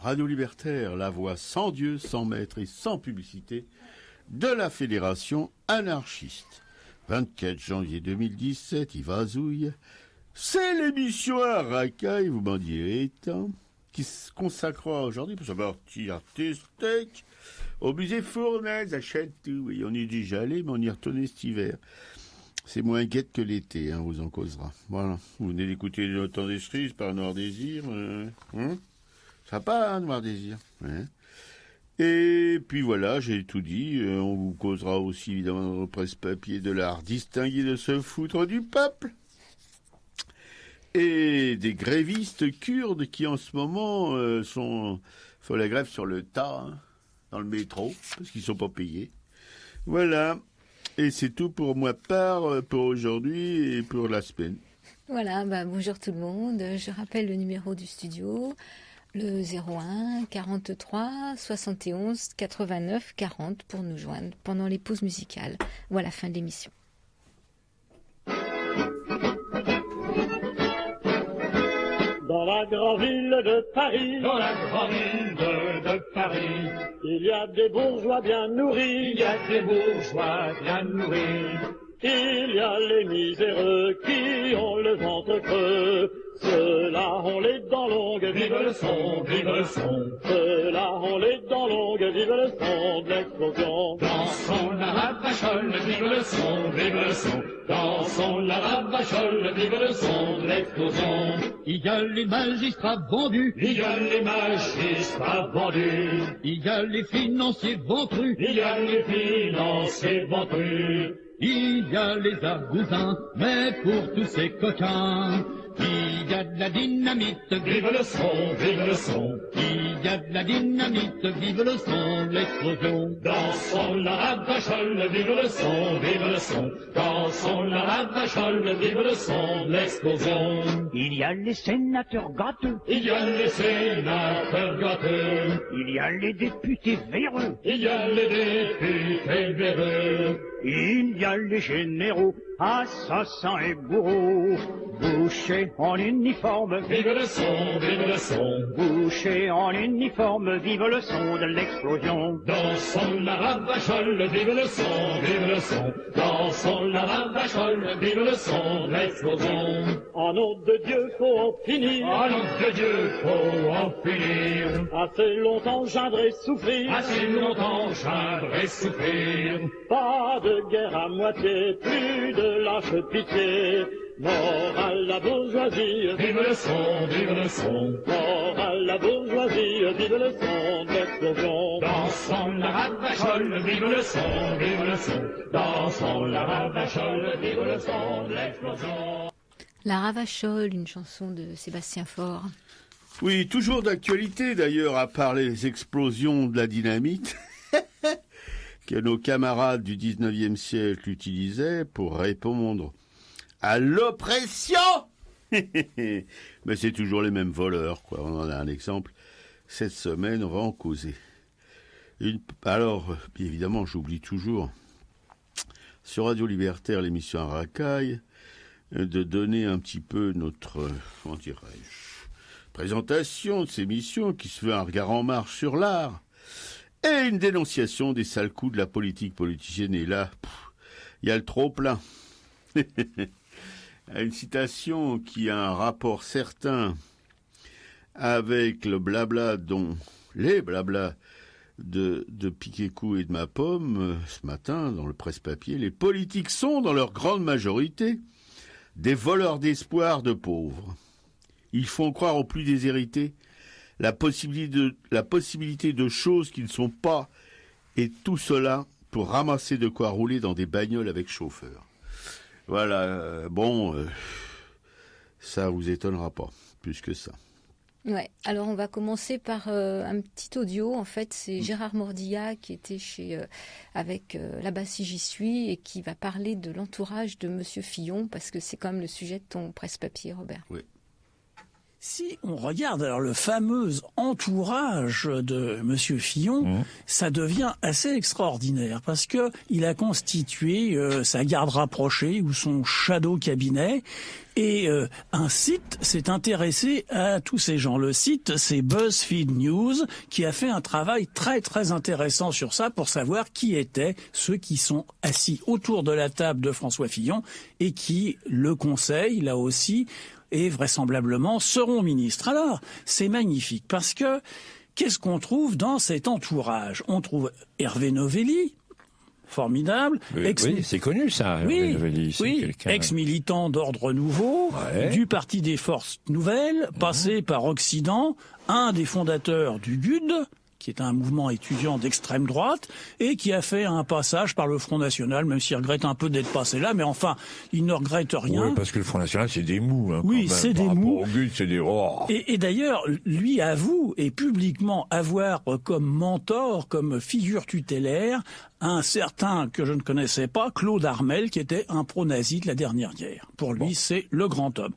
Radio Libertaire, la voix sans Dieu, sans maître et sans publicité de la Fédération anarchiste. 24 janvier 2017, Yves Azouille. C'est l'émission à racaille, vous m'en direz tant, qui se consacrera aujourd'hui pour sa partie artistique au musée Fournaise à Château. Oui, on y est déjà allé, mais on y retourne cet hiver. C'est moins guette que l'été, hein, vous en causera. Voilà. Vous venez d'écouter Le Temps des Cerises par Noir Désir. Sympa, hein, Noir Désir. Ouais. Et puis voilà, j'ai tout dit. On vous causera aussi, évidemment, dans le presse-papier de l'art distingué de se foutre du peuple. Et des grévistes kurdes qui, en ce moment, font la grève sur le tas, hein, dans le métro, parce qu'ils ne sont pas payés. Voilà. Et c'est tout pour pour aujourd'hui et pour la semaine. Voilà, bonjour tout le monde. Je rappelle le numéro du studio, le 01 43 71 89 40 pour nous joindre pendant les pauses musicales. Voilà, fin de l'émission. Dans la grande ville de Paris, dans la grande ville de Paris, il y a des bourgeois bien nourris, il y a des bourgeois bien nourris, il y a les miséreux qui ont le ventre creux, ceux-là ont les dents longues, vive le son, vive le son, ceux-là ont les dents longues, vive le son de l'explosion. Dansons la ravachole, vive le son, vive le son, dansons la ravachole, vive le son de l'explosion. Il y a les magistrats vendus, il y a les magistrats vendus, il y a les financiers ventrus, il y a les financiers ventrus, il y a les argousins, mais pour tous ces coquins, il y a de la dynamite, vive le son, vive le son, il y a de la dynamite, vive le son de l'explosion. Dansons la ravachole, vive le son, dansons la ravachole, vive le son de l'explosion. Il y a les sénateurs gâteux, il y a les sénateurs gâteux, il y a les députés véreux, il y a les députés véreux, il y a les généraux, assassins et bourreaux, bouchés en uniforme, vive le son, vive le son, bouchés en uniforme, vive le son de l'explosion. Dansons la ravachole, vive le son, dansons la ravachole, vive le son de l'explosion. En nom de Dieu, faut en finir, en nom de Dieu, faut en finir. Assez longtemps geindre et souffrir, assez longtemps geindre et souffrir. Pas de guerre à moitié, plus de lâche pitié. Mort à la bourgeoisie, vive le son, vive le son. Mort à la bourgeoisie, vive le son de l'explosion. Dansons la ravachole, vive le son, dansons la ravachole, vive le son de l'explosion. La Ravachole, une chanson de Sébastien Faure. Oui, toujours d'actualité d'ailleurs, à part les explosions de la dynamite que nos camarades du 19e siècle utilisaient pour répondre à l'oppression. Mais c'est toujours les mêmes voleurs, quoi. On en a un exemple. Cette semaine, on va en causer. Alors, évidemment, j'oublie toujours, sur Radio Libertaire, l'émission à racaille, de donner un petit peu notre, comment dirais-je, présentation de ces missions qui se fait un regard en marche sur l'art et une dénonciation des sales coups de la politique politicienne. Et là, il y a le trop-plein. Une citation qui a un rapport certain avec le blabla les blablas de Piquet-Cou et de Ma Pomme ce matin dans le presse-papier. Les politiques sont, dans leur grande majorité, des voleurs d'espoir de pauvres. Ils font croire aux plus déshérités la possibilité de choses qui ne sont pas, et tout cela pour ramasser de quoi rouler dans des bagnoles avec chauffeur. Voilà, ça vous étonnera pas, plus que ça. Ouais, alors on va commencer par un petit audio. En fait, c'est Gérard Mordillat qui était avec Là-bas si j'y suis et qui va parler de l'entourage de Monsieur Fillon parce que c'est quand même le sujet de ton presse-papier, Robert. Oui. Si on regarde alors le fameux entourage de Monsieur Fillon, ça devient assez extraordinaire parce que il a constitué sa garde rapprochée ou son shadow cabinet. Et un site s'est intéressé à tous ces gens. Le site, c'est BuzzFeed News, qui a fait un travail très très intéressant sur ça pour savoir qui étaient ceux qui sont assis autour de la table de François Fillon et qui le conseillent, là aussi, et vraisemblablement seront ministres. Alors, c'est magnifique parce que qu'est-ce qu'on trouve dans cet entourage ? On trouve Hervé Novelli, formidable. Oui, c'est connu ça. Oui, Novelli, ex-militant d'Ordre Nouveau, du Parti des Forces Nouvelles, passé par Occident, un des fondateurs du GUD, qui est un mouvement étudiant d'extrême droite, et qui a fait un passage par le Front National, même s'il regrette un peu d'être passé là, mais enfin, il ne regrette rien. Oui, parce que le Front National, c'est des mous. Hein, oui, c'est des mous. Au GUD, c'est des... Oh. Et d'ailleurs, lui avoue, et publiquement avoir comme mentor, comme figure tutélaire, un certain que je ne connaissais pas, Claude Armel, qui était un pro-nazi de la dernière guerre. Pour lui, c'est le grand homme.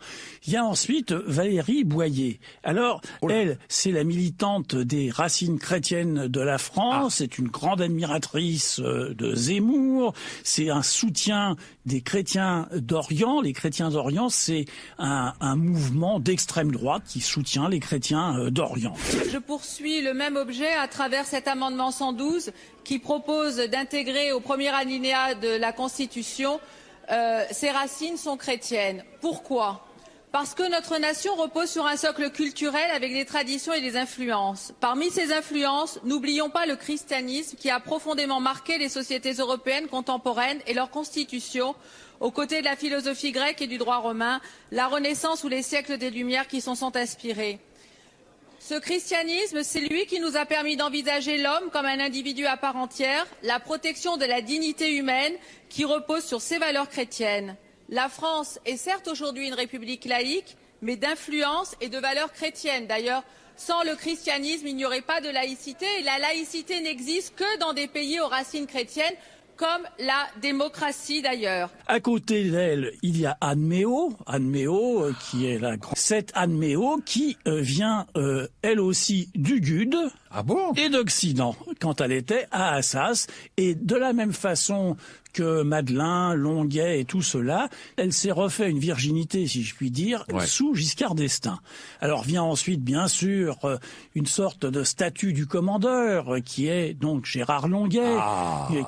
Il y a ensuite Valérie Boyer. Alors, elle, c'est la militante des racines chrétiennes de la France, c'est une grande admiratrice de Zemmour, c'est un soutien des chrétiens d'Orient. Les chrétiens d'Orient, c'est un mouvement d'extrême droite qui soutient les chrétiens d'Orient. Je poursuis le même objet à travers cet amendement 112 qui propose d'intégrer au premier alinéa de la Constitution ses racines sont chrétiennes. Pourquoi ? Parce que notre nation repose sur un socle culturel avec des traditions et des influences. Parmi ces influences, n'oublions pas le christianisme qui a profondément marqué les sociétés européennes contemporaines et leur constitution, aux côtés de la philosophie grecque et du droit romain, la Renaissance ou les siècles des Lumières qui s'en sont inspirés. Ce christianisme, c'est lui qui nous a permis d'envisager l'homme comme un individu à part entière, la protection de la dignité humaine qui repose sur ces valeurs chrétiennes. La France est certes aujourd'hui une république laïque, mais d'influence et de valeurs chrétiennes. D'ailleurs, sans le christianisme, il n'y aurait pas de laïcité, et la laïcité n'existe que dans des pays aux racines chrétiennes, comme la démocratie d'ailleurs. À côté d'elle, il y a Anne Méot qui est la grande... Cette Anne Méot qui vient, elle aussi, du GUD et d'Occident, quand elle était à Assas. Et de la même façon que Madeleine, Longuet et tout cela, elle s'est refait une virginité, si je puis dire, sous Giscard d'Estaing. Alors vient ensuite, bien sûr, une sorte de statue du commandeur, qui est donc Gérard Longuet,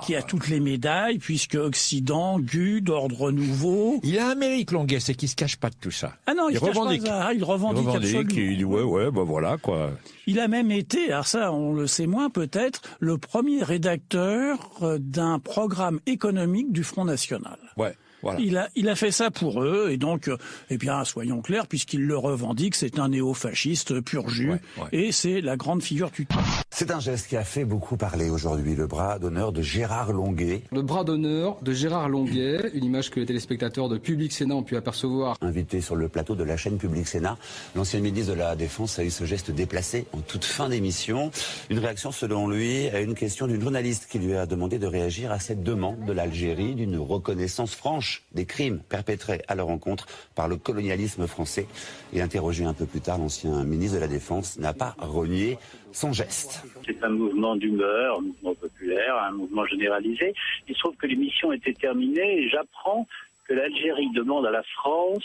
qui a toutes les médailles, puisque Occident, GUD, Ordre Nouveau... Il a un mérite, Longuet, c'est qu'il se cache pas de tout ça. Ah non, il revendique. Il revendique absolument. Il dit voilà, quoi. Il a même été, alors ça, on le sait moins peut-être, le premier rédacteur d'un programme économique du Front National. Ouais. Voilà. Il a fait ça pour eux, et donc, eh bien, soyons clairs, puisqu'il le revendique, c'est un néo-fasciste pur jus, et c'est la grande figure tutélaire. C'est un geste qui a fait beaucoup parler aujourd'hui, le bras d'honneur de Gérard Longuet. Le bras d'honneur de Gérard Longuet, une image que les téléspectateurs de Public Sénat ont pu apercevoir. Invité sur le plateau de la chaîne Public Sénat, l'ancien ministre de la Défense a eu ce geste déplacé en toute fin d'émission. Une réaction, selon lui, à une question d'une journaliste qui lui a demandé de réagir à cette demande de l'Algérie d'une reconnaissance franche des crimes perpétrés à leur encontre par le colonialisme français. Et interrogé un peu plus tard, l'ancien ministre de la Défense n'a pas renié son geste. C'est un mouvement d'humeur, un mouvement populaire, un mouvement généralisé. Il se trouve que l'émission était terminée et j'apprends que l'Algérie demande à la France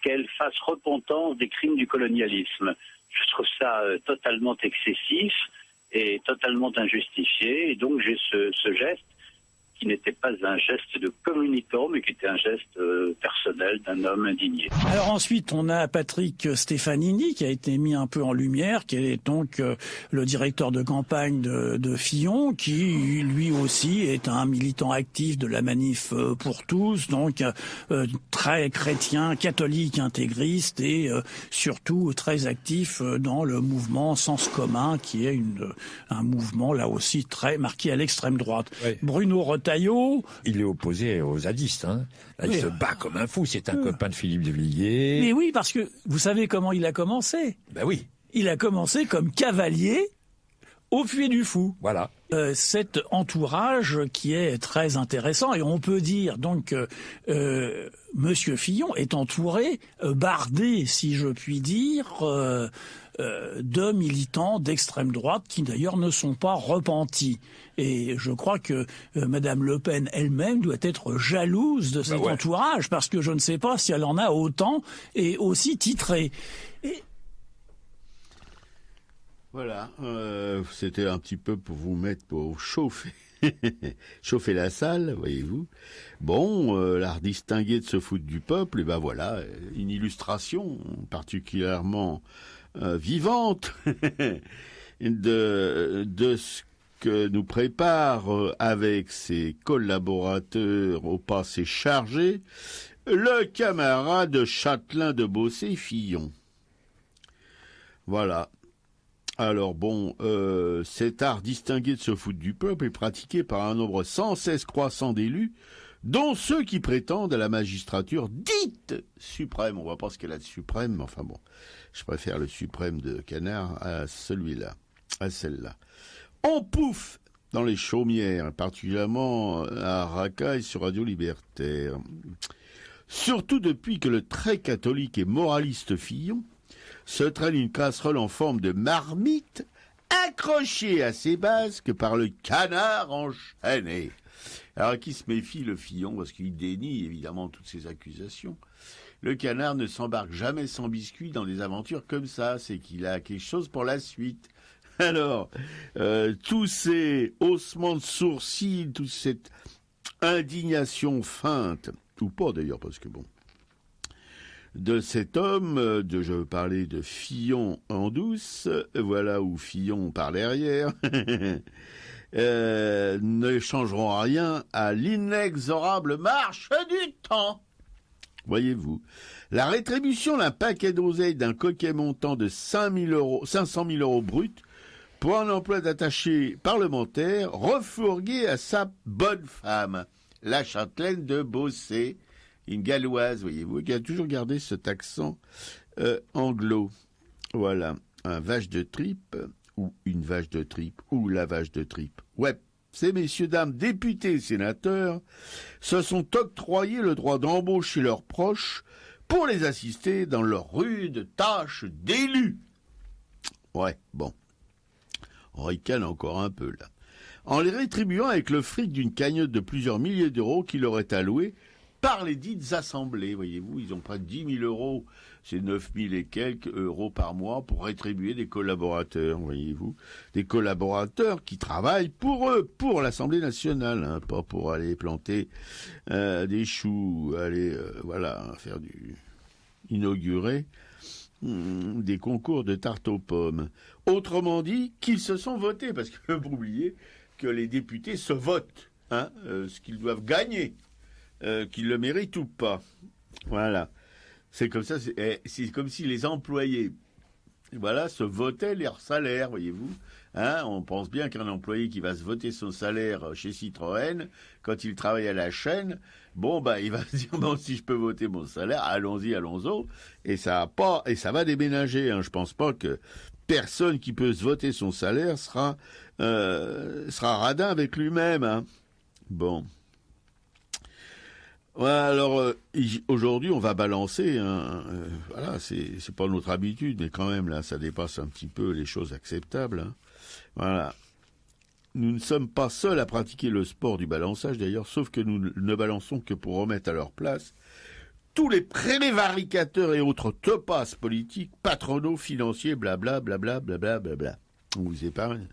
qu'elle fasse repentance des crimes du colonialisme. Je trouve ça totalement excessif et totalement injustifié. Et donc j'ai ce geste qui n'était pas un geste de communicant, mais qui était un geste personnel d'un homme indigné. Alors ensuite, on a Patrick Stefanini, qui a été mis un peu en lumière, qui est donc le directeur de campagne de Fillon, qui lui aussi est un militant actif de la Manif pour tous, donc très chrétien, catholique, intégriste, et surtout très actif dans le mouvement Sens commun, qui est un mouvement là aussi très marqué à l'extrême droite. Oui. Bruno Retailleau. Il est opposé aux zadistes, hein. Là, il se bat comme un fou. C'est un copain de Philippe de Villiers. Mais oui, parce que vous savez comment il a commencé. Ben oui. Il a commencé comme cavalier au Puy du Fou. Voilà. Cet entourage qui est très intéressant, et on peut dire donc Monsieur Fillon est entouré, bardé, si je puis dire, de militants d'extrême droite qui d'ailleurs ne sont pas repentis. Et je crois que Madame Le Pen elle-même doit être jalouse de cet entourage, parce que je ne sais pas si elle en a autant et aussi titré. Voilà, c'était un petit peu pour vous mettre pour chauffer, chauffer la salle, voyez-vous. Bon, l'art distingué de se foutre du peuple, et ben voilà, une illustration particulièrement vivante de ce que nous prépare avec ses collaborateurs au passé chargé le camarade Châtelain de Beaussais-Fillon. Voilà. Alors bon, cet art distingué de se foutre du peuple est pratiqué par un nombre sans cesse croissant d'élus, dont ceux qui prétendent à la magistrature dite suprême. On voit pas ce qu'elle a de suprême, mais enfin bon, je préfère le suprême de Canard à celui-là, à celle-là. On pouffe dans les chaumières, particulièrement à Racaille sur Radio Libertaire. Surtout depuis que le très catholique et moraliste Fillon se traîne une casserole en forme de marmite accrochée à ses basques par le canard enchaîné. Alors qui se méfie le Fillon, parce qu'il dénie évidemment toutes ces accusations. Le canard ne s'embarque jamais sans biscuit dans des aventures comme ça, c'est qu'il a quelque chose pour la suite. Alors, tous ces haussements de sourcils, toute cette indignation feinte, ou pas d'ailleurs, parce que bon, de cet homme, je veux parler de Fillon en douce, voilà, ou Fillon par derrière, ne changeront rien à l'inexorable marche du temps. Voyez-vous, la rétribution d'un paquet d'oseille d'un coquet montant de 500 000 euros bruts pour un emploi d'attaché parlementaire refourgué à sa bonne femme, la châtelaine de Beaussais, une galloise, voyez-vous, qui a toujours gardé cet accent anglo. Voilà, un vache de tripe, ou une vache de tripe, ou la vache de tripe. Ouais, ces messieurs, dames, députés et sénateurs, se sont octroyés le droit d'embaucher leurs proches pour les assister dans leur rude tâche d'élus. Ouais, bon. On ricane encore un peu, là. En les rétribuant avec le fric d'une cagnotte de plusieurs milliers d'euros qui leur est allouée par les dites assemblées, voyez-vous, ils ont près de 10 000 euros, c'est 9 000 et quelques euros par mois pour rétribuer des collaborateurs, voyez-vous, des collaborateurs qui travaillent pour eux, pour l'Assemblée nationale, hein, pas pour aller planter des choux, aller, faire inaugurer des concours de tarte aux pommes. Autrement dit, qu'ils se sont votés, parce que vous oubliez que les députés se votent, hein, ce qu'ils doivent gagner. Qu'ils le méritent ou pas. Voilà. C'est comme ça, c'est comme si les employés, voilà, se votaient leur salaire, voyez-vous. Hein, on pense bien qu'un employé qui va se voter son salaire chez Citroën, quand il travaille à la chaîne, bon, il va se dire, bon, si je peux voter mon salaire, allons-y, allons-y. Et ça va déménager, hein. Je pense pas que personne qui peut se voter son salaire sera radin avec lui-même, hein. Bon. Voilà, alors aujourd'hui on va balancer, voilà, c'est pas notre habitude, mais quand même là ça dépasse un petit peu les choses acceptables, hein. Voilà. Nous ne sommes pas seuls à pratiquer le sport du balançage d'ailleurs, sauf que nous ne balançons que pour remettre à leur place tous les prévaricateurs et autres topasses politiques, patronaux, financiers, blabla, blabla, blabla, blabla. On vous épargne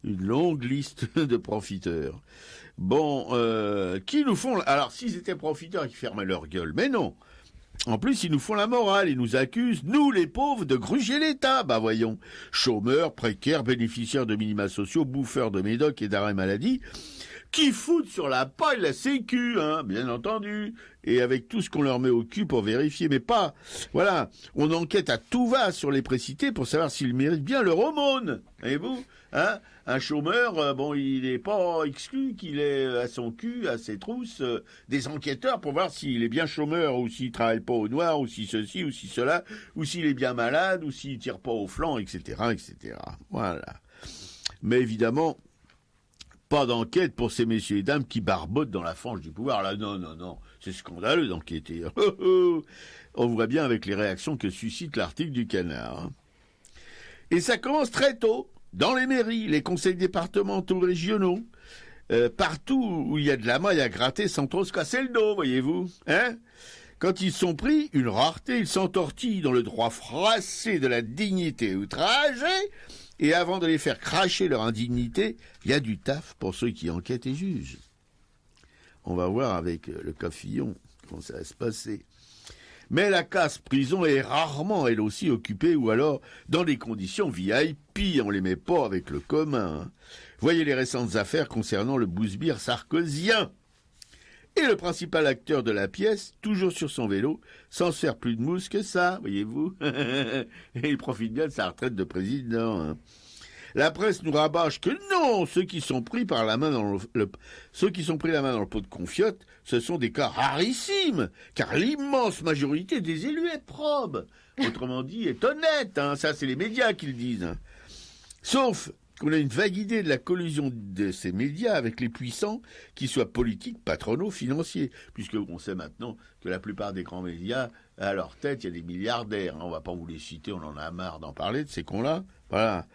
une longue liste de profiteurs. Bon, qui nous font... Alors, s'ils étaient profiteurs, ils fermaient leur gueule. Mais non. En plus, ils nous font la morale. Ils nous accusent, nous, les pauvres, de gruger l'État. Voyons. Chômeurs, précaires, bénéficiaires de minima sociaux, bouffeurs de médoc et d'arrêt maladie, qui foutent sur la paille la sécu, hein, bien entendu. Et avec tout ce qu'on leur met au cul pour vérifier. Mais pas... Voilà. On enquête à tout va sur les précités pour savoir s'ils méritent bien leur aumône. Voyez-vous, hein? Un chômeur, il n'est pas exclu qu'il ait à son cul, à ses trousses, des enquêteurs pour voir s'il est bien chômeur, ou s'il travaille pas au noir, ou si ceci, ou si cela, ou s'il est bien malade, ou s'il tire pas au flanc, etc., etc. Voilà. Mais évidemment, pas d'enquête pour ces messieurs et dames qui barbotent dans la fange du pouvoir. Là, non, c'est scandaleux d'enquêter. On voit bien avec les réactions que suscite l'article du Canard. Hein. Et ça commence très tôt, dans les mairies, les conseils départementaux, régionaux, partout où il y a de la maille à gratter sans trop se casser le dos, voyez-vous. Hein ? Quand ils sont pris, une rareté, ils s'entortillent dans le droit froissé de la dignité outragée, et avant de les faire cracher leur indignité, il y a du taf pour ceux qui enquêtent et jugent. On va voir avec le cas Fillon comment ça va se passer. Mais la casse-prison est rarement, elle aussi, occupée, ou alors dans des conditions VIP, on les met pas avec le commun. Hein. Voyez les récentes affaires concernant le bousbire sarkozien. Et le principal acteur de la pièce, toujours sur son vélo, sans se faire plus de mousse que ça, voyez-vous. Et il profite bien de sa retraite de président. Hein. La presse nous rabâche que non, ceux qui sont pris la main dans le pot de confiote, ce sont des cas rarissimes, car l'immense majorité des élus est probe. Autrement dit, est honnête. Hein. Ça, c'est les médias qui le disent. Hein. Sauf qu'on a une vague idée de la collusion de ces médias avec les puissants, qu'ils soient politiques, patronaux, financiers, puisque on sait maintenant que la plupart des grands médias, à leur tête, il y a des milliardaires. Hein. On ne va pas vous les citer, on en a marre d'en parler de ces cons-là. Voilà.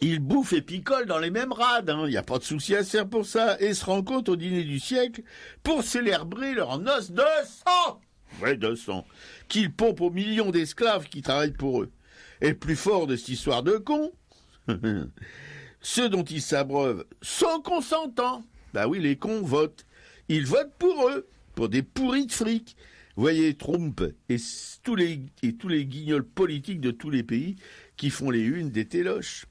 Ils bouffent et picolent dans les mêmes rades, il n'y a pas de souci à se faire pour ça, et se rencontrent au dîner du siècle pour célébrer leur noce de sang, de sang, qu'ils pompent aux millions d'esclaves qui travaillent pour eux. Et le plus fort de cette histoire de cons, ceux dont ils s'abreuvent sont consentants. Bah oui, les cons votent. Ils votent pour eux, pour des pourris de fric. Voyez Trump et tous les guignols politiques de tous les pays qui font les unes des téloches.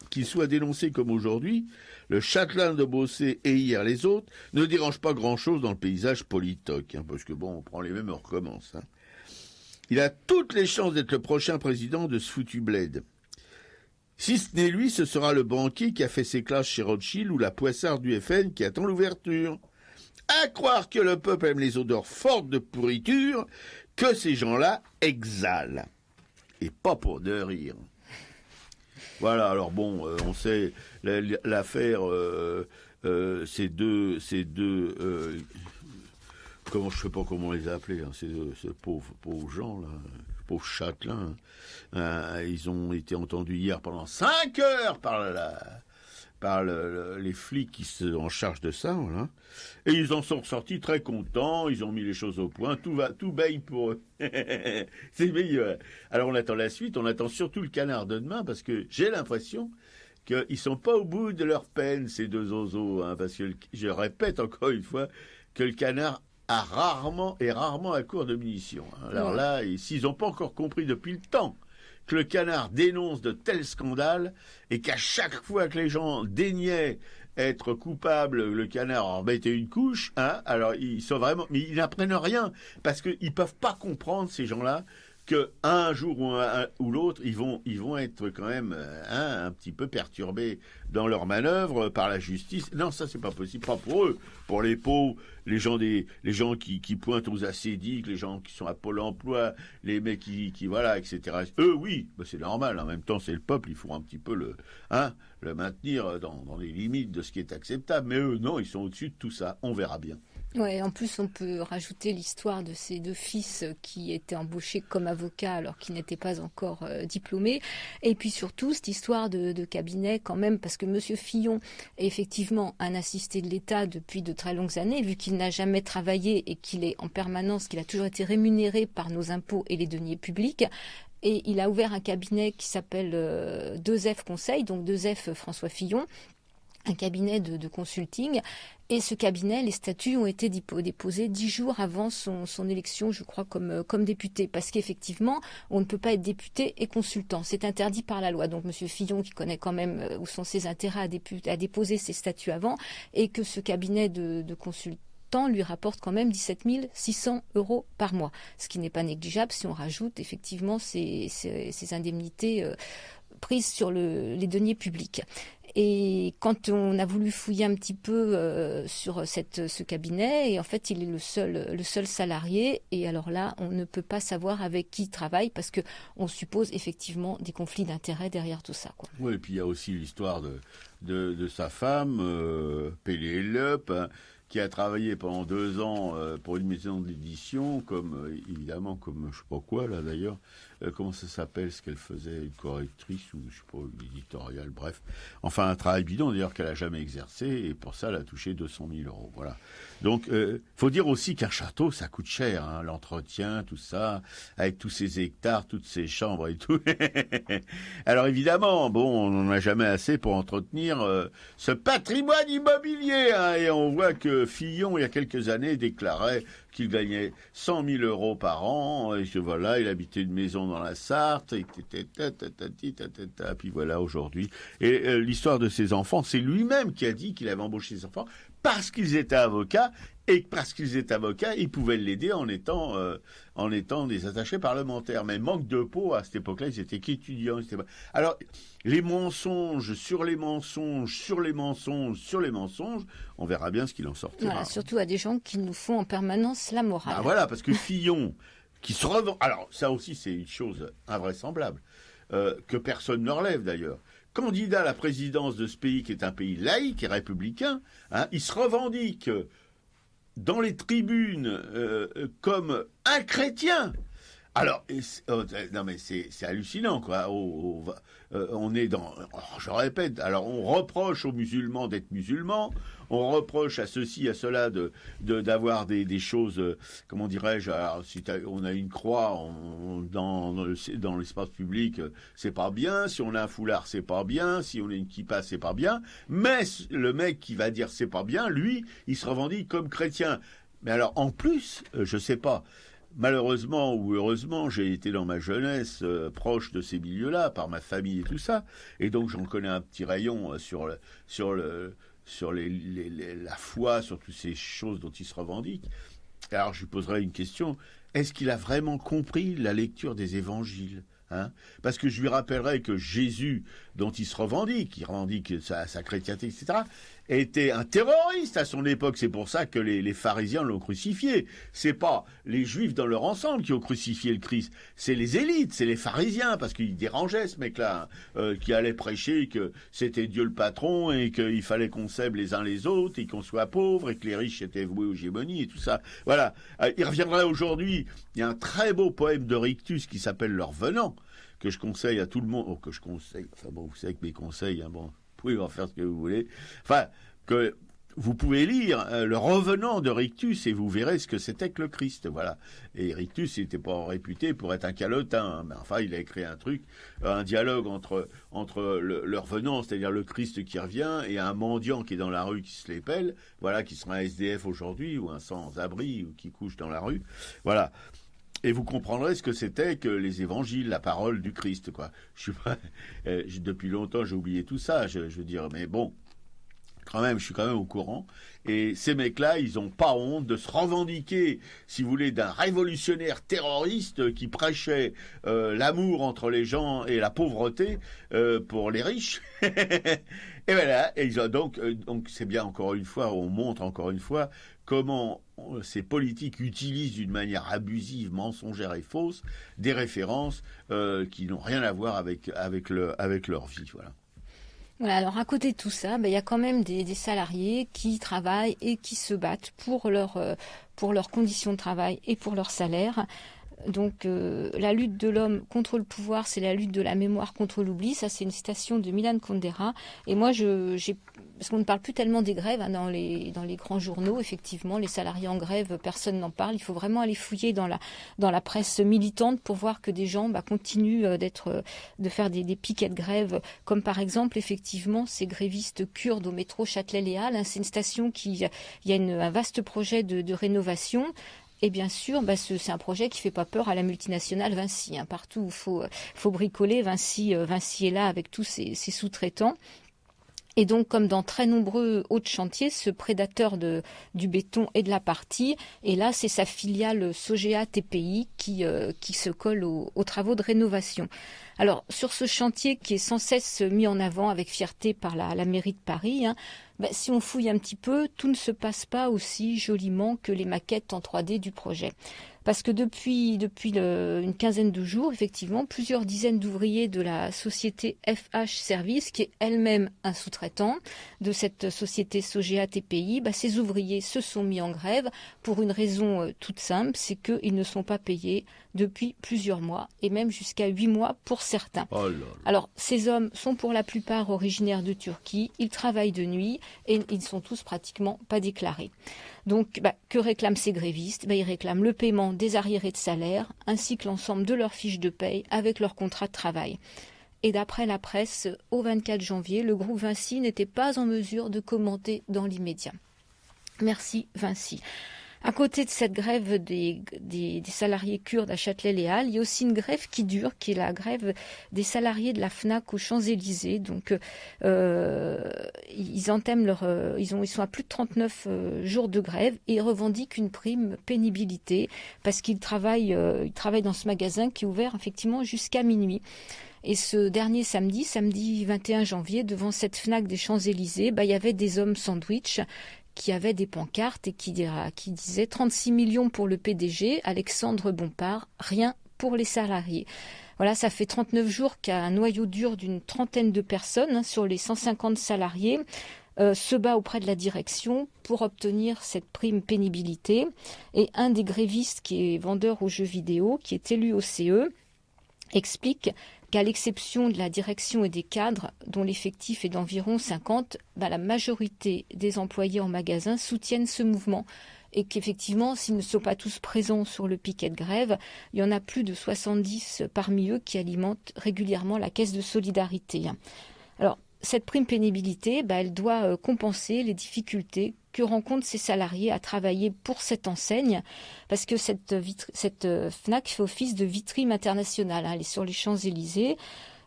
Qu'ils soient dénoncés comme aujourd'hui, le châtelain de Bossé et hier les autres ne dérangent pas grand-chose dans le paysage politique, parce que bon, on prend les mêmes et on recommence. Hein. Il a toutes les chances d'être le prochain président de ce foutu bled. Si ce n'est lui, ce sera le banquier qui a fait ses classes chez Rothschild ou la poissarde du FN qui attend l'ouverture. À croire que le peuple aime les odeurs fortes de pourriture que ces gens-là exhalent. Et pas pour de rire. Voilà, alors bon, on sait l'affaire, ces deux comment je sais pas comment on les a appelés, hein, ces pauvres gens là, pauvres châtelains, ils ont été entendus hier pendant 5 heures par les flics qui sont en charge de ça, voilà. Et ils en sont ressortis très contents, ils ont mis les choses au point, tout baigne pour eux. C'est meilleur. Alors on attend la suite, on attend surtout le Canard de demain, parce que j'ai l'impression qu'ils sont pas au bout de leur peine, ces deux oiseaux, hein, parce que je répète encore une fois que le Canard est rarement à court de munitions. Hein. Alors là, s'ils n'ont pas encore compris depuis le temps que le Canard dénonce de tels scandales et qu'à chaque fois que les gens daignaient être coupables, le Canard en mettait une couche, hein, alors ils sont vraiment, mais ils n'apprennent rien parce qu'ils peuvent pas comprendre, ces gens-là, que un jour ou l'autre, ils vont être quand même un petit peu perturbés dans leur manœuvre par la justice. Non, ça c'est pas possible, pas pour eux, pour les pauvres, les gens qui pointent aux assédiques, les gens qui sont à Pôle emploi, les mecs qui voilà, etc. Eux, oui, bah c'est normal. En même temps, c'est le peuple, il faut un petit peu le maintenir dans les limites de ce qui est acceptable. Mais eux, non, ils sont au-dessus de tout ça. On verra bien. Ouais, en plus, on peut rajouter l'histoire de ces deux fils qui étaient embauchés comme avocats alors qu'ils n'étaient pas encore diplômés. Et puis surtout, cette histoire de cabinet quand même, parce que Monsieur Fillon est effectivement un assisté de l'État depuis de très longues années, vu qu'il n'a jamais travaillé et qu'il est en permanence, qu'il a toujours été rémunéré par nos impôts et les deniers publics. Et il a ouvert un cabinet qui s'appelle 2F Conseil, donc 2F François Fillon, un cabinet de consulting. Et ce cabinet, les statuts ont été déposés 10 jours avant son élection, je crois, comme député. Parce qu'effectivement, on ne peut pas être député et consultant. C'est interdit par la loi. Donc, M. Fillon, qui connaît quand même où sont ses intérêts, a déposé ses statuts avant. Et que ce cabinet de consultant lui rapporte quand même 17 600 € par mois. Ce qui n'est pas négligeable si on rajoute effectivement ces indemnités prises sur les deniers publics. Et quand on a voulu fouiller un petit peu sur ce cabinet, et en fait, il est le seul salarié. Et alors là, on ne peut pas savoir avec qui il travaille parce que on suppose effectivement des conflits d'intérêts derrière tout ça, quoi. Oui, et puis il y a aussi l'histoire de sa femme, Pénélope, hein, qui a travaillé pendant 2 ans pour une maison d'édition, évidemment, comme je sais pas quoi, là d'ailleurs. Comment ça s'appelle, ce qu'elle faisait, une correctrice ou je sais pas, une éditoriale, bref. Enfin, un travail bidon d'ailleurs qu'elle a jamais exercé, et pour ça, elle a touché 200 000 €. Voilà. Donc, faut dire aussi qu'un château, ça coûte cher, hein, l'entretien, tout ça, avec tous ces hectares, toutes ces chambres et tout. Alors évidemment, bon, on n'en a jamais assez pour entretenir ce patrimoine immobilier, hein, et on voit que Fillon, il y a quelques années, déclarait qu'il gagnait 100 000 € par an, et que voilà, il habitait une maison dans la Sarthe, et puis voilà, aujourd'hui. Et l'histoire de ses enfants, c'est lui-même qui a dit qu'il avait embauché ses enfants parce qu'ils étaient avocats, et parce qu'ils étaient avocats, ils pouvaient l'aider en étant des attachés parlementaires. Mais manque de peau, à cette époque-là, ils étaient qu'étudiants. Alors, les mensonges sur les mensonges, sur les mensonges, sur les mensonges, on verra bien ce qu'il en sortira. Voilà, surtout à des gens qui nous font en permanence la morale. Ah voilà, parce que Fillon, qui se revend... Alors, ça aussi, c'est une chose invraisemblable, que personne ne relève d'ailleurs. Candidat à la présidence de ce pays, qui est un pays laïque et républicain, hein, il se revendique dans les tribunes comme un chrétien. Alors, non mais c'est hallucinant, quoi. On est dans... je répète, alors on reproche aux musulmans d'être musulmans, on reproche à ceci, à cela d'avoir des choses, comment dirais-je, alors, si on a une croix dans l'espace public, c'est pas bien, si on a un foulard, c'est pas bien, si on a une kippa, c'est pas bien, mais le mec qui va dire c'est pas bien, lui, il se revendique comme chrétien. Mais alors, en plus, je sais pas, malheureusement ou heureusement, j'ai été dans ma jeunesse proche de ces milieux-là, par ma famille et tout ça, et donc j'en connais un petit rayon sur la foi, sur toutes ces choses dont il se revendique. Alors je lui poserai une question, est-ce qu'il a vraiment compris la lecture des évangiles, hein? Parce que je lui rappellerai que Jésus, dont il se revendique, il revendique sa chrétienté, etc., était un terroriste à son époque. C'est pour ça que les pharisiens l'ont crucifié. C'est pas les juifs dans leur ensemble qui ont crucifié le Christ, c'est les élites, c'est les pharisiens, parce qu'ils dérangeaient ce mec-là, qui allait prêcher que c'était Dieu le patron et qu'il fallait qu'on s'aime les uns les autres et qu'on soit pauvres et que les riches étaient voués aux gémonies et tout ça. Voilà. Il reviendra aujourd'hui. Il y a un très beau poème de Rictus qui s'appelle Le Revenant, que je conseille à tout le monde. Que je conseille. Enfin bon, vous savez que mes conseils, hein, bon, vous pouvez en faire ce que vous voulez. Enfin, que vous pouvez lire Le Revenant de Rictus et vous verrez ce que c'était que le Christ. Voilà. Et Rictus n'était pas réputé pour être un calotin, mais enfin, il a écrit un truc, un dialogue entre le Revenant, c'est-à-dire le Christ qui revient, et un mendiant qui est dans la rue qui se les pèle, voilà, qui sera un SDF aujourd'hui, ou un sans-abri, ou qui couche dans la rue. Voilà. Et vous comprendrez ce que c'était que les évangiles, la parole du Christ, quoi. Je suis pas, depuis longtemps, j'ai oublié tout ça, je veux dire, mais bon, quand même, je suis quand même au courant. Et ces mecs-là, ils n'ont pas honte de se revendiquer, si vous voulez, d'un révolutionnaire terroriste qui prêchait l'amour entre les gens et la pauvreté pour les riches. Et voilà. Et donc c'est bien, encore une fois, on montre encore une fois comment ces politiques utilisent d'une manière abusive, mensongère et fausse des références qui n'ont rien à voir avec leur vie. Voilà. Voilà, alors à côté de tout ça, il y a quand même des salariés qui travaillent et qui se battent pour leurs conditions de travail et pour leur salaire. Donc la lutte de l'homme contre le pouvoir, c'est la lutte de la mémoire contre l'oubli. Ça, c'est une citation de Milan Kundera. Et moi, parce qu'on ne parle plus tellement des grèves, hein, dans les grands journaux, effectivement, les salariés en grève, personne n'en parle. Il faut vraiment aller fouiller dans la presse militante pour voir que des gens continuent de faire des piquets de grève, comme par exemple, effectivement, ces grévistes kurdes au métro Châtelet-Les Halles. Hein, c'est une station il y a un vaste projet de rénovation. Et bien sûr, c'est un projet qui fait pas peur à la multinationale Vinci. Hein. Partout où faut bricoler, Vinci est là avec tous ses sous-traitants. Et donc, comme dans très nombreux autres chantiers, ce prédateur du béton et de la partie, et là, c'est sa filiale Sogea TPI qui se colle aux travaux de rénovation. Alors, sur ce chantier qui est sans cesse mis en avant avec fierté par la mairie de Paris, si on fouille un petit peu, tout ne se passe pas aussi joliment que les maquettes en 3D du projet. Parce que depuis une quinzaine de jours, effectivement, plusieurs dizaines d'ouvriers de la société FH Service, qui est elle-même un sous-traitant de cette société Sogea TPI, ces ouvriers se sont mis en grève pour une raison toute simple, c'est qu'ils ne sont pas payés depuis plusieurs mois, et même jusqu'à 8 mois pour certains. Oh là là. Alors, ces hommes sont pour la plupart originaires de Turquie, ils travaillent de nuit, et ils ne sont tous pratiquement pas déclarés. Donc, que réclament ces grévistes ? Ils réclament le paiement des arriérés de salaire, ainsi que l'ensemble de leurs fiches de paye avec leur contrat de travail. Et d'après la presse, au 24 janvier, le groupe Vinci n'était pas en mesure de commenter dans l'immédiat. Merci Vinci. À côté de cette grève des salariés kurdes à Châtelet-Les Halles, il y a aussi une grève qui dure, qui est la grève des salariés de la FNAC aux Champs-Élysées. Donc, ils sont à plus de 39 jours de grève et ils revendiquent une prime pénibilité parce qu'ils travaillent dans ce magasin qui est ouvert effectivement jusqu'à minuit. Et ce dernier samedi 21 janvier, devant cette FNAC des Champs-Élysées, il y avait des hommes sandwich qui avaient des pancartes et qui disaient 36 millions pour le PDG, Alexandre Bompard, rien pour les salariés. Voilà, ça fait 39 jours qu'un noyau dur d'une trentaine de personnes sur les 150 salariés se bat auprès de la direction pour obtenir cette prime pénibilité. Et un des grévistes qui est vendeur aux jeux vidéo, qui est élu au CE, explique qu'à l'exception de la direction et des cadres, dont l'effectif est d'environ 50, la majorité des employés en magasin soutiennent ce mouvement. Et qu'effectivement, s'ils ne sont pas tous présents sur le piquet de grève, il y en a plus de 70 parmi eux qui alimentent régulièrement la caisse de solidarité. Alors, cette prime pénibilité, elle doit compenser les difficultés que rencontrent ces salariés à travailler pour cette enseigne, parce que cette FNAC fait office de vitrine internationale. Elle est sur les Champs-Élysées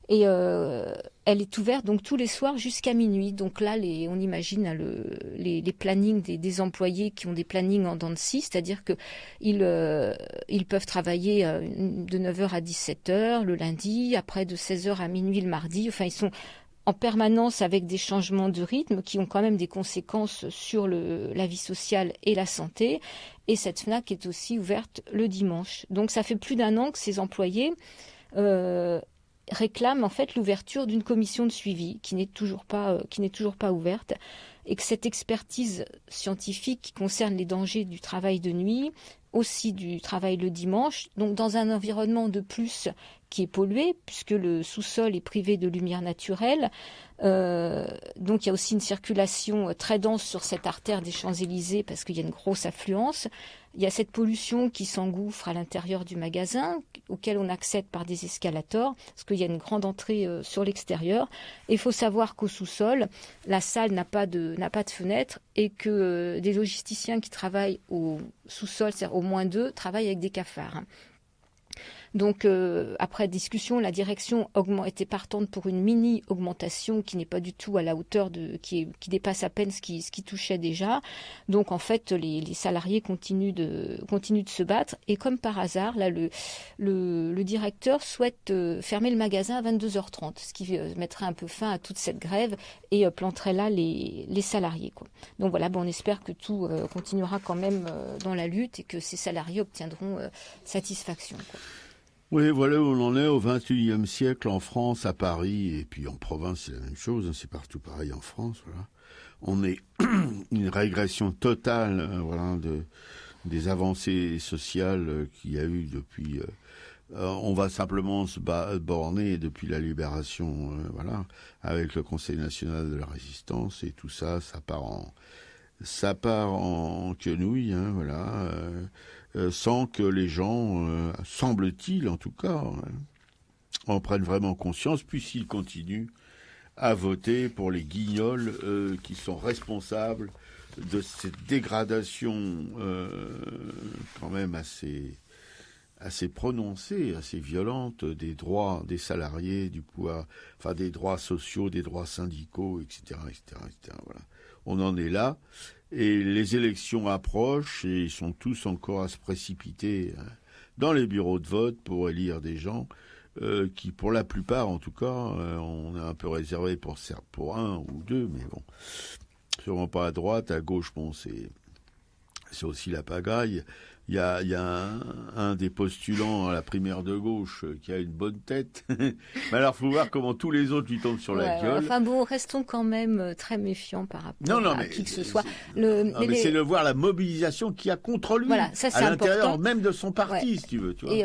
et elle est ouverte donc tous les soirs jusqu'à minuit. Donc là, on imagine les plannings des employés qui ont des plannings en dents de scie, c'est-à-dire qu'ils peuvent travailler de 9h à 17h le lundi, après de 16h à minuit le mardi. Enfin, ils sont en permanence avec des changements de rythme qui ont quand même des conséquences sur la vie sociale et la santé. Et cette FNAC est aussi ouverte le dimanche. Donc ça fait plus d'1 an que ces employés réclament en fait l'ouverture d'une commission de suivi qui n'est toujours pas ouverte, et que cette expertise scientifique qui concerne les dangers du travail de nuit, aussi du travail le dimanche, donc dans un environnement de plus qui est pollué, puisque le sous-sol est privé de lumière naturelle. Donc il y a aussi une circulation très dense sur cette artère des Champs-Élysées parce qu'il y a une grosse affluence. Il y a cette pollution qui s'engouffre à l'intérieur du magasin, auquel on accède par des escalators, parce qu'il y a une grande entrée sur l'extérieur. Et il faut savoir qu'au sous-sol, la salle n'a pas de fenêtre et que des logisticiens qui travaillent au sous-sol, c'est-à-dire au -2, travaillent avec des cafards. Donc, après discussion, la direction était partante pour une mini-augmentation qui n'est pas du tout à la hauteur qui dépasse à peine ce qui touchait déjà. Donc, en fait, les salariés continuent de se battre. Et comme par hasard, là, le directeur souhaite fermer le magasin à 22h30, ce qui mettrait un peu fin à toute cette grève et planterait là les salariés, quoi. Donc voilà, on espère que tout continuera quand même dans la lutte et que ces salariés obtiendront satisfaction, quoi. Oui, voilà où on en est au XXIe siècle en France, à Paris, et puis en province, c'est la même chose, c'est partout pareil en France, voilà. On est une régression totale, des avancées sociales qu'il y a eu depuis. On va simplement se borner depuis la libération, avec le Conseil national de la résistance, et tout ça, ça part en quenouille, sans que les gens, semble-t-il en tout cas, en prennent vraiment conscience, puisqu'ils continuent à voter pour les guignols qui sont responsables de cette dégradation quand même assez assez prononcée, assez violente des droits des salariés, du pouvoir, enfin des droits sociaux, des droits syndicaux, etc., etc., etc. Voilà. On en est là, et les élections approchent et ils sont tous encore à se précipiter dans les bureaux de vote pour élire des gens qui, pour la plupart en tout cas, on est un peu réservé pour un ou deux, mais bon, sûrement pas à droite, à gauche, bon, c'est aussi la pagaille. Il y a un des postulants à la primaire de gauche qui a une bonne tête. Mais alors, faut voir comment tous les autres lui tombent sur la gueule. Enfin bon, restons quand même très méfiants par rapport à qui que ce soit. Mais c'est de voir la mobilisation qu'il y a contre lui, voilà, ça, à l'intérieur important. même de son parti, si tu veux. Tu vois. Et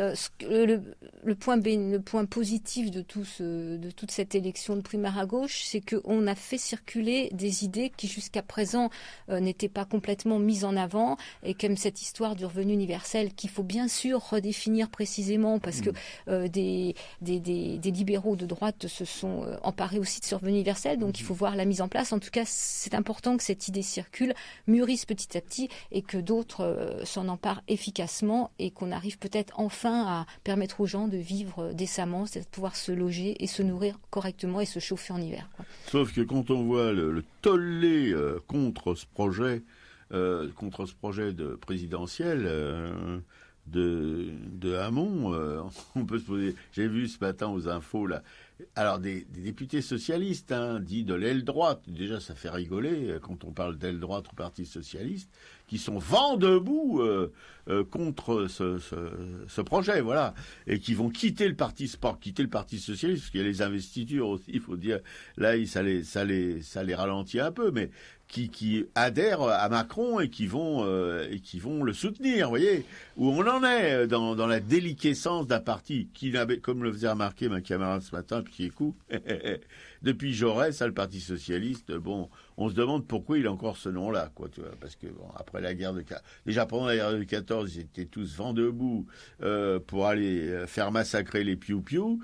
le point positif de toute cette élection de primaire à gauche, c'est qu'on a fait circuler des idées qui jusqu'à présent n'étaient pas complètement mises en avant, et comme cette histoire du revenu universel qu'il faut bien sûr redéfinir précisément, parce que des libéraux de droite se sont emparés aussi de ce revenu universel, donc il faut voir la mise en place. En tout cas, c'est important que cette idée circule, mûrisse petit à petit, et que d'autres s'en emparent efficacement, et qu'on arrive peut-être enfin à permettre aux gens de vivre décemment, c'est-à-dire de pouvoir se loger et se nourrir correctement et se chauffer en hiver, quoi. Sauf que quand on voit le tollé contre ce projet de présidentiel de Hamon, on peut se poser. J'ai vu ce matin aux infos là. Alors des députés socialistes, dits de l'aile droite, déjà ça fait rigoler quand on parle d'aile droite au Parti socialiste, qui sont vent debout contre ce projet, voilà, et qui vont quitter le Parti socialiste, parce qu'il y a les investitures aussi, il faut dire, là ça les ralentit un peu, mais qui adhèrent à Macron et qui vont le soutenir, vous voyez, où on en est dans la déliquescence d'un parti qui n'avait, comme le faisait remarquer ma camarade ce matin, Piécou, depuis Jaurès, le Parti socialiste, bon, on se demande pourquoi il a encore ce nom-là, quoi, tu vois, parce que bon, après la guerre déjà pendant la guerre de 14, ils étaient tous vent debout pour aller faire massacrer les piou-piou,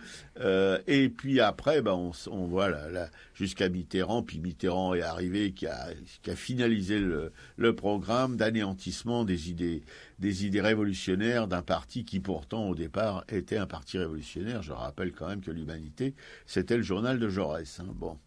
et puis après, on voit là, jusqu'à Mitterrand, puis Mitterrand est arrivé qui a finalisé le programme d'anéantissement des idées révolutionnaires d'un parti qui pourtant au départ était un parti révolutionnaire. Je rappelle quand même que l'Humanité, c'était le journal de Jaurès. Bon.